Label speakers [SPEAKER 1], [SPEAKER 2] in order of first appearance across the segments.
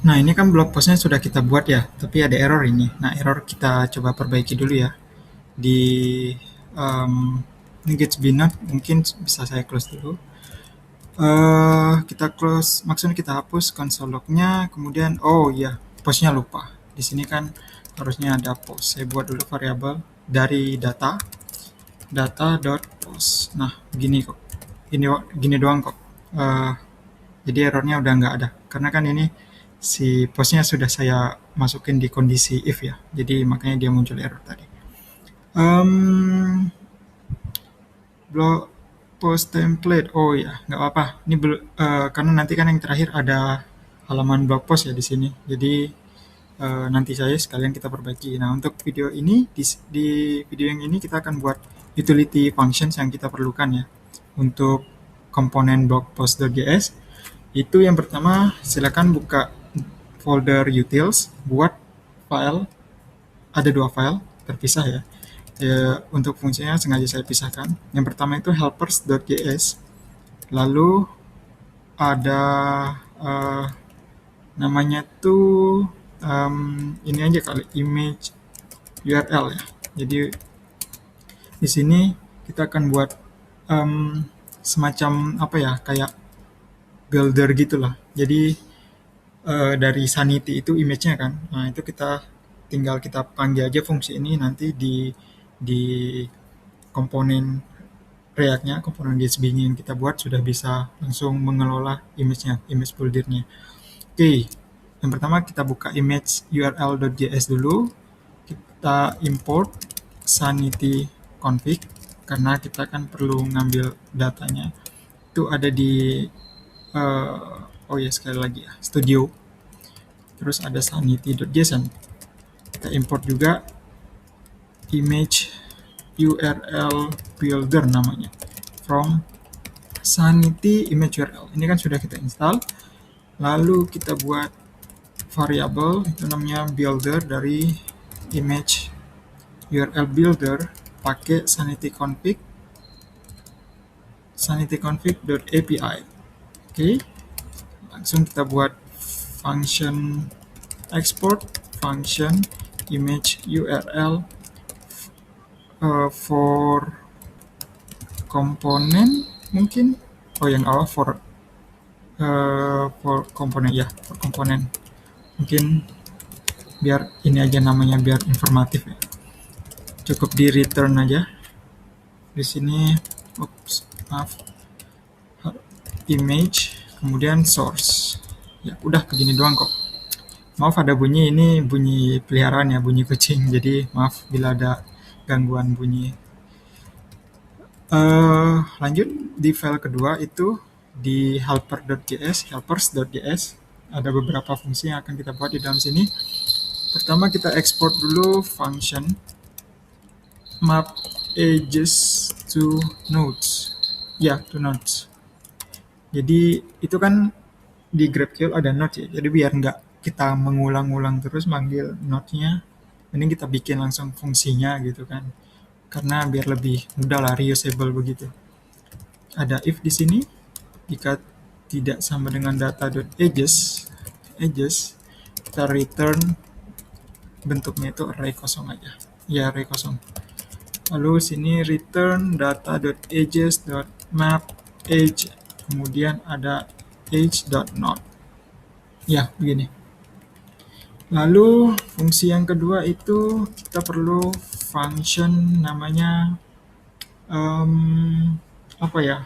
[SPEAKER 1] Nah, ini kan blog postnya sudah kita buat ya, tapi ada error ini. Nah, error kita coba perbaiki dulu ya. Di ini Gatsby Note mungkin bisa saya close dulu. Kita close, maksudnya kita hapus console lognya, kemudian oh iya, postnya lupa. Di sini kan harusnya ada post. Saya buat dulu variabel dari data.post. Nah, gini kok. Gini doang kok. Eh, jadi errornya udah nggak ada. Karena kan ini si postnya sudah saya masukin di kondisi if ya. Jadi makanya dia muncul error tadi. Um, blog post template. Oh ya, nggak apa-apa. Ini karena nanti kan yang terakhir ada halaman blog post ya di sini. Jadi nanti saya sekalian kita perbaiki. Nah, untuk video ini di video yang ini kita akan buat utility functions yang kita perlukan ya untuk komponen blog post.js. Itu yang pertama, silakan buka folder utils, buat file, ada dua file terpisah ya. Untuk fungsinya sengaja saya pisahkan. Yang pertama itu helpers.js, lalu ada namanya tuh ini aja kali, image URL ya. Jadi di sini kita akan buat semacam apa ya, kayak builder gitulah. Jadi dari Sanity itu image-nya kan. Nah, itu tinggal kita panggil aja fungsi ini nanti di komponen React-nya, komponen Gatsby-nya yang kita buat sudah bisa langsung mengelola image-nya, image builder-nya. Oke, yang pertama kita buka image url.js dulu. Kita import sanity config karena kita kan perlu ngambil datanya. Itu ada di oh ya, sekali lagi ya, studio. Terus ada sanity.json. Kita import juga image URL builder namanya from sanity image URL. Ini kan sudah kita install. Lalu kita buat variabel itu namanya builder dari image URL builder pakai sanityconfig.api. Oke, langsung kita buat function export function image URL for komponen mungkin. Oh, yang awal for komponen ya, for komponen. Mungkin biar ini aja namanya, biar informatif ya. Cukup di return aja. Di sini, maaf, image, kemudian source. Ya udah begini doang kok. Maaf ada bunyi, ini bunyi peliharaan ya, bunyi kucing. Jadi maaf bila ada gangguan bunyi. Lanjut di file kedua itu di helpers.js ada beberapa fungsi yang akan kita buat di dalam sini. Pertama kita export dulu function map edges to nodes. Ya, to nodes. Jadi itu kan di GraphQL ada node ya. Jadi biar nggak kita mengulang-ulang terus manggil node-nya, mending kita bikin langsung fungsinya gitu kan. Karena biar lebih mudah lah, reusable begitu. Ada if di sini, jika tidak sama dengan data.edges, kita return bentuknya itu array kosong aja. Ya, array kosong. Lalu sini return data.edges.map edge, kemudian ada edge.node. Ya, begini. Lalu fungsi yang kedua itu kita perlu function namanya apa ya?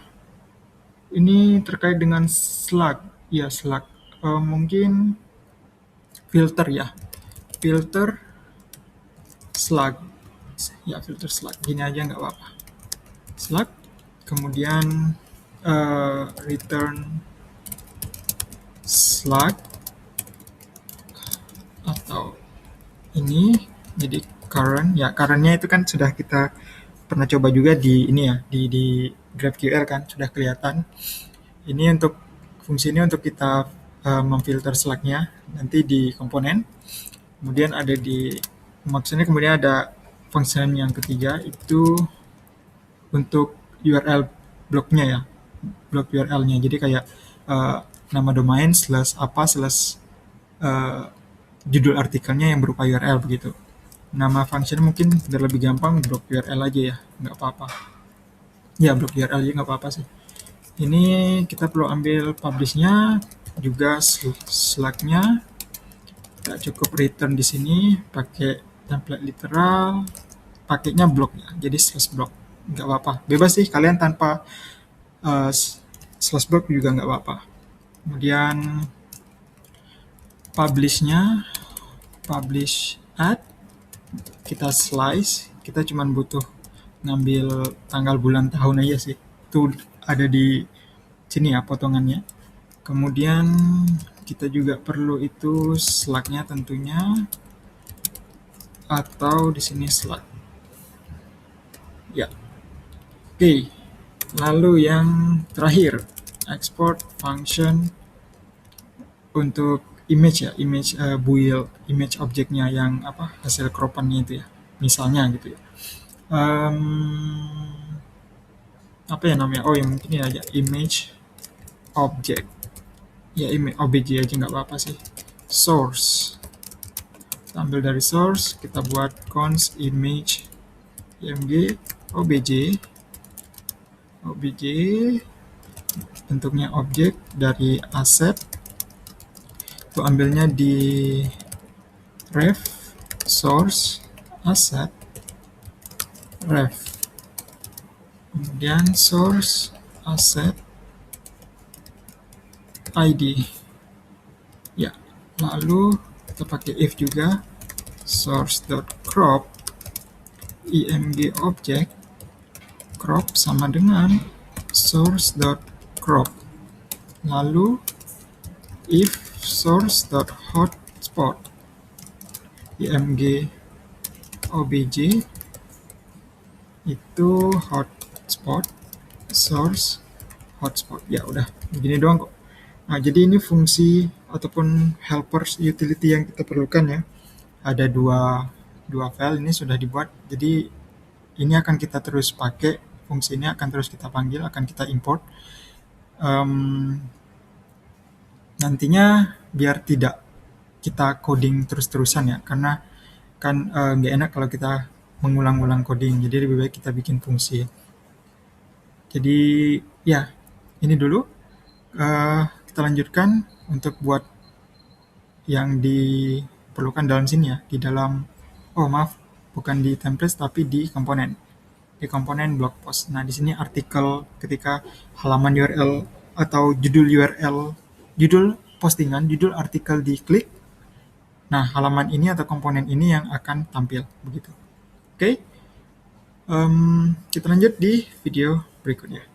[SPEAKER 1] Ini terkait dengan slug. Ya, slug. Mungkin filter ya. Filter slug. Ya, filter slug. Gini aja nggak apa-apa. Slug. Kemudian return slug atau ini jadi current. Ya, currentnya itu kan sudah kita pernah coba juga di ini ya, di GraphQL kan sudah kelihatan. Ini untuk fungsi ini untuk kita memfilter slugnya nanti di komponen. Kemudian ada di maksudnya, kemudian ada function yang ketiga itu untuk URL bloknya ya, blok URL-nya. Jadi kayak nama domain slash apa slash eh, judul artikelnya yang berupa URL begitu. Nama function mungkin biar lebih gampang blok URL aja ya, nggak apa-apa. Ya blok URL aja nggak apa-apa sih. Ini kita perlu ambil publish-nya, juga slug-nya. Kita cukup return di sini pakai template literal, pakainya blok ya, jadi slash block. Nggak apa-apa, bebas sih kalian tanpa uh, slash block juga nggak apa-apa. Kemudian publish-nya, publish add, kita slice, kita cuma butuh ngambil tanggal bulan tahun aja sih. Itu ada di sini ya potongannya. Kemudian kita juga perlu itu slug-nya tentunya, atau di sini slug. Ya. Oke. Lalu yang terakhir, export function untuk image ya, image build image objeknya yang apa hasil cropannya itu ya. Misalnya gitu ya. Apa ya namanya? Oh, yang mungkin ini aja image object. Ya, image obj aja nggak apa-apa sih. Source. Kita ambil dari source, kita buat const image img obj. Obj bentuknya objek dari asset. Itu ambilnya di ref source asset ref. Kemudian source asset id. Ya, lalu kita pakai if juga, source.crop img object crop sama dengan source.crop. Lalu if source.hotspot img obj itu hotspot source hotspot. Ya udah begini doang kok. Nah, jadi ini fungsi ataupun helpers utility yang kita perlukan ya. Ada dua file ini sudah dibuat. Jadi ini akan kita terus pakai, fungsi ini akan terus kita panggil, akan kita import. Nantinya biar tidak kita coding terus-terusan ya, karena kan nggak enak kalau kita mengulang-ulang coding. Jadi lebih baik kita bikin fungsi. Jadi ya ini dulu. Kita lanjutkan untuk buat yang diperlukan dalam sini ya, di dalam bukan di template tapi di komponen blog post. Nah, di sini artikel ketika halaman URL atau judul URL, judul postingan, judul artikel diklik. Nah, halaman ini atau komponen ini yang akan tampil begitu. Oke. Kita lanjut di video berikutnya.